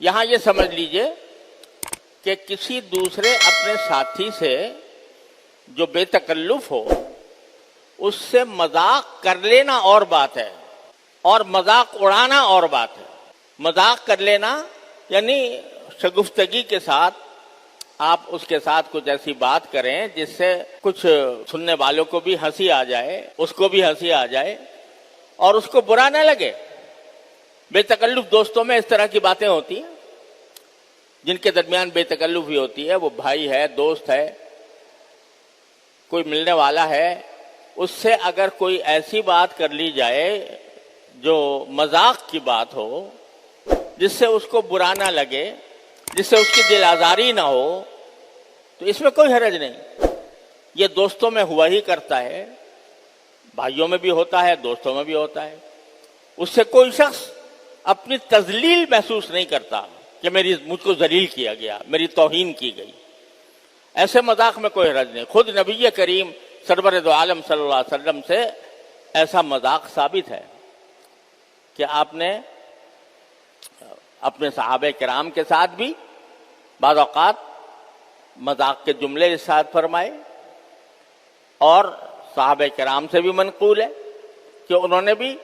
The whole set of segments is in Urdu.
یہاں یہ سمجھ لیجئے کہ کسی دوسرے اپنے ساتھی سے جو بے تکلف ہو اس سے مذاق کر لینا اور بات ہے، اور مذاق اڑانا اور بات ہے۔ مذاق کر لینا یعنی شگفتگی کے ساتھ آپ اس کے ساتھ کچھ ایسی بات کریں جس سے کچھ سننے والوں کو بھی ہنسی آ جائے، اس کو بھی ہنسی آ جائے اور اس کو برا نہ لگے۔ بے تکلف دوستوں میں اس طرح کی باتیں ہوتی ہیں، جن کے درمیان بے تکلفی ہوتی ہے، وہ بھائی ہے، دوست ہے، کوئی ملنے والا ہے، اس سے اگر کوئی ایسی بات کر لی جائے جو مذاق کی بات ہو، جس سے اس کو برا نہ لگے، جس سے اس کی دل آزاری نہ ہو، تو اس میں کوئی حرج نہیں۔ یہ دوستوں میں ہوا ہی کرتا ہے، بھائیوں میں بھی ہوتا ہے، دوستوں میں بھی ہوتا ہے۔ اس سے کوئی شخص اپنی تذلیل محسوس نہیں کرتا کہ مجھ کو ذلیل کیا گیا، میری توہین کی گئی۔ ایسے مذاق میں کوئی حرج نہیں۔ خود نبی کریم سرور دو عالم صلی اللہ علیہ وسلم سے ایسا مذاق ثابت ہے کہ آپ نے اپنے صحابہ کرام کے ساتھ بھی بعض اوقات مذاق کے جملے ارشاد فرمائے، اور صحابہ کرام سے بھی منقول ہے کہ انہوں نے بھی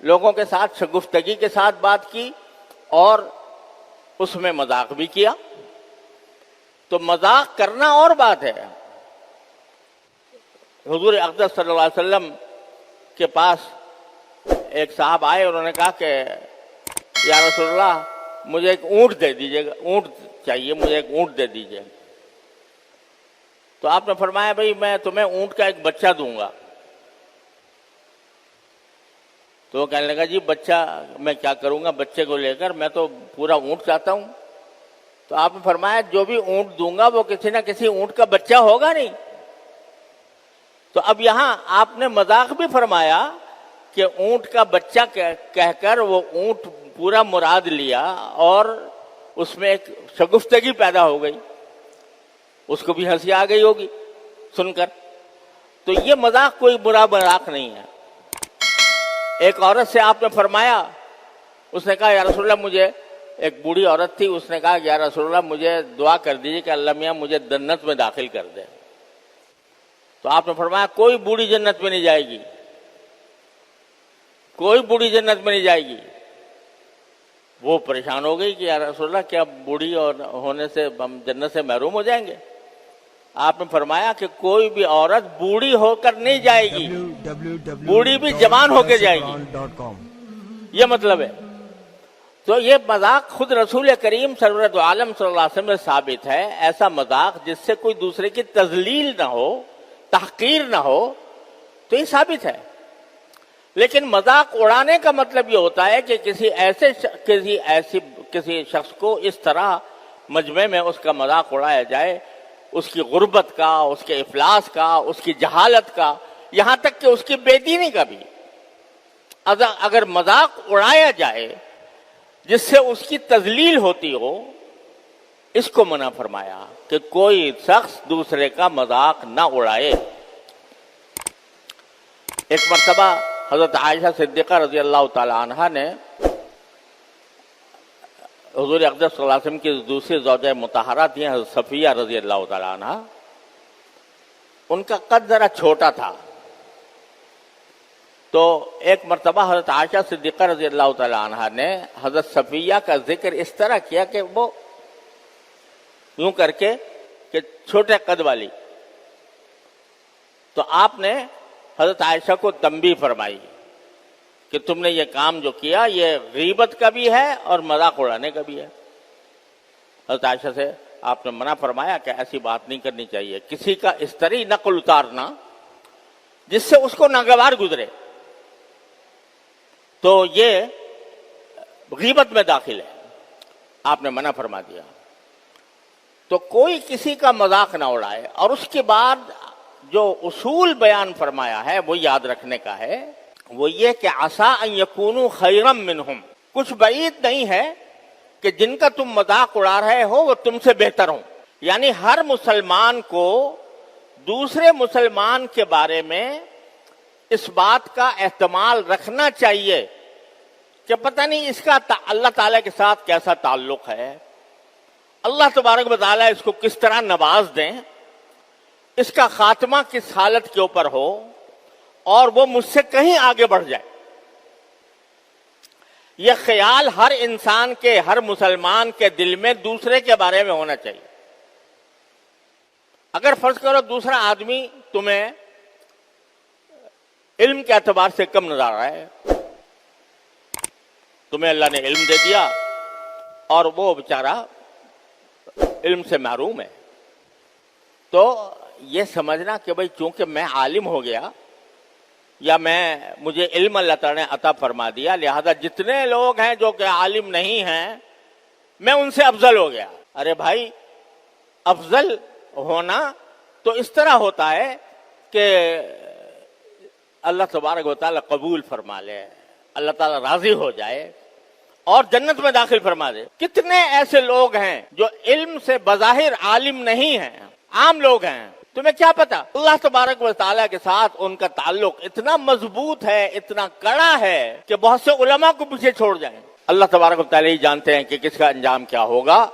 لوگوں کے ساتھ شگفتگی کے ساتھ بات کی اور اس میں مذاق بھی کیا۔ تو مذاق کرنا اور بات ہے۔ حضور اقدس صلی اللہ علیہ وسلم کے پاس ایک صاحب آئے، انہوں نے کہا کہ یا رسول اللہ مجھے ایک اونٹ دے دیجیے گا، اونٹ چاہیے، مجھے ایک اونٹ دے دیجیے۔ تو آپ نے فرمایا بھئی میں تمہیں اونٹ کا ایک بچہ دوں گا۔ تو وہ کہنے لگا جی بچہ میں کیا کروں گا بچے کو لے کر، میں تو پورا اونٹ چاہتا ہوں۔ تو آپ نے فرمایا جو بھی اونٹ دوں گا وہ کسی نہ کسی اونٹ کا بچہ ہوگا نہیں۔ تو اب یہاں آپ نے مذاق بھی فرمایا کہ اونٹ کا بچہ کہہ کر وہ اونٹ پورا مراد لیا، اور اس میں ایک شگفتگی پیدا ہو گئی، اس کو بھی ہنسی آ گئی ہوگی سن کر۔ تو یہ مذاق کوئی برا مذاق نہیں ہے۔ ایک عورت سے آپ نے فرمایا، اس نے کہا یا رسول اللہ مجھے، ایک بوڑھی عورت تھی، اس نے کہا یا رسول اللہ مجھے دعا کر دیجیے کہ اللہ میاں مجھے جنت میں داخل کر دے۔ تو آپ نے فرمایا کوئی بوڑھی جنت میں نہیں جائے گی، کوئی بوڑھی جنت میں نہیں جائے گی۔ وہ پریشان ہو گئی کہ یا رسول اللہ کیا بوڑھی ہونے سے ہم جنت سے محروم ہو جائیں گے؟ آپ نے فرمایا کہ کوئی بھی عورت بوڑھی ہو کر نہیں جائے گی، بوڑھی بھی جوان ہو کے جائے گی، یہ مطلب ہے۔ تو یہ مذاق خود رسول کریم سرور دو عالم صلی اللہ علیہ وسلم سے ثابت ہے۔ ایسا مذاق جس سے کوئی دوسرے کی تذلیل نہ ہو، تحقیر نہ ہو، تو یہ ثابت ہے۔ لیکن مذاق اڑانے کا مطلب یہ ہوتا ہے کہ کسی شخص کو اس طرح مجمع میں اس کا مذاق اڑایا جائے، اس کی غربت کا، اس کے افلاس کا، اس کی جہالت کا، یہاں تک کہ اس کی بے دینی کا بھی۔ اگر مذاق اڑایا جائے جس سے اس کی تذلیل ہوتی ہو، اس کو منع فرمایا کہ کوئی شخص دوسرے کا مذاق نہ اڑائے۔ ایک مرتبہ حضرت عائشہ صدیقہ رضی اللہ تعالی عنہا نے حضور اقدس صلی اللہ علیہ وسلم کی دوسری زوجہ مطہرہ تھیں حضرت صفیہ رضی اللہ تعالی عنہا، ان کا قد ذرا چھوٹا تھا۔ تو ایک مرتبہ حضرت عائشہ صدیقہ رضی اللہ تعالی عنہا نے حضرت صفیہ کا ذکر اس طرح کیا کہ وہ یوں کر کے کہ چھوٹے قد والی۔ تو آپ نے حضرت عائشہ کو تنبیہ فرمائی کہ تم نے یہ کام جو کیا یہ غیبت کا بھی ہے اور مذاق اڑانے کا بھی ہے۔ حضرت عائشہ سے آپ نے منع فرمایا کہ ایسی بات نہیں کرنی چاہیے، کسی کا اس طرح نقل اتارنا جس سے اس کو ناگوار گزرے، تو یہ غیبت میں داخل ہے، آپ نے منع فرما دیا۔ تو کوئی کسی کا مذاق نہ اڑائے۔ اور اس کے بعد جو اصول بیان فرمایا ہے وہ یاد رکھنے کا ہے، وہ یہ کہ عسیٰ ان یکونوا خیرا منہم، کچھ بعید نہیں ہے کہ جن کا تم مذاق اڑا رہے ہو وہ تم سے بہتر ہوں۔ یعنی ہر مسلمان کو دوسرے مسلمان کے بارے میں اس بات کا احتمال رکھنا چاہیے کہ پتہ نہیں اس کا اللہ تعالیٰ کے ساتھ کیسا تعلق ہے، اللہ تبارک و تعالیٰ اس کو کس طرح نواز دیں، اس کا خاتمہ کس حالت کے اوپر ہو اور وہ مجھ سے کہیں آگے بڑھ جائے۔ یہ خیال ہر انسان کے، ہر مسلمان کے دل میں دوسرے کے بارے میں ہونا چاہیے۔ اگر فرض کرو دوسرا آدمی تمہیں علم کے اعتبار سے کم نظر آ رہا ہے، تمہیں اللہ نے علم دے دیا اور وہ بیچارہ علم سے محروم ہے، تو یہ سمجھنا کہ بھئی چونکہ میں عالم ہو گیا یا مجھے علم اللہ تعالیٰ نے عطا فرما دیا، لہذا جتنے لوگ ہیں جو کہ عالم نہیں ہیں میں ان سے افضل ہو گیا۔ ارے بھائی، افضل ہونا تو اس طرح ہوتا ہے کہ اللہ تبارک و تعالیٰ قبول فرما لے، اللہ تعالیٰ راضی ہو جائے اور جنت میں داخل فرما دے۔ کتنے ایسے لوگ ہیں جو علم سے بظاہر عالم نہیں ہیں، عام لوگ ہیں، تمہیں کیا پتا اللہ تبارک و تعالیٰ کے ساتھ ان کا تعلق اتنا مضبوط ہے، اتنا کڑا ہے کہ بہت سے علماء کو پیچھے چھوڑ جائیں۔ اللہ تبارک و تعالیٰ ہی جانتے ہیں کہ کس کا انجام کیا ہوگا۔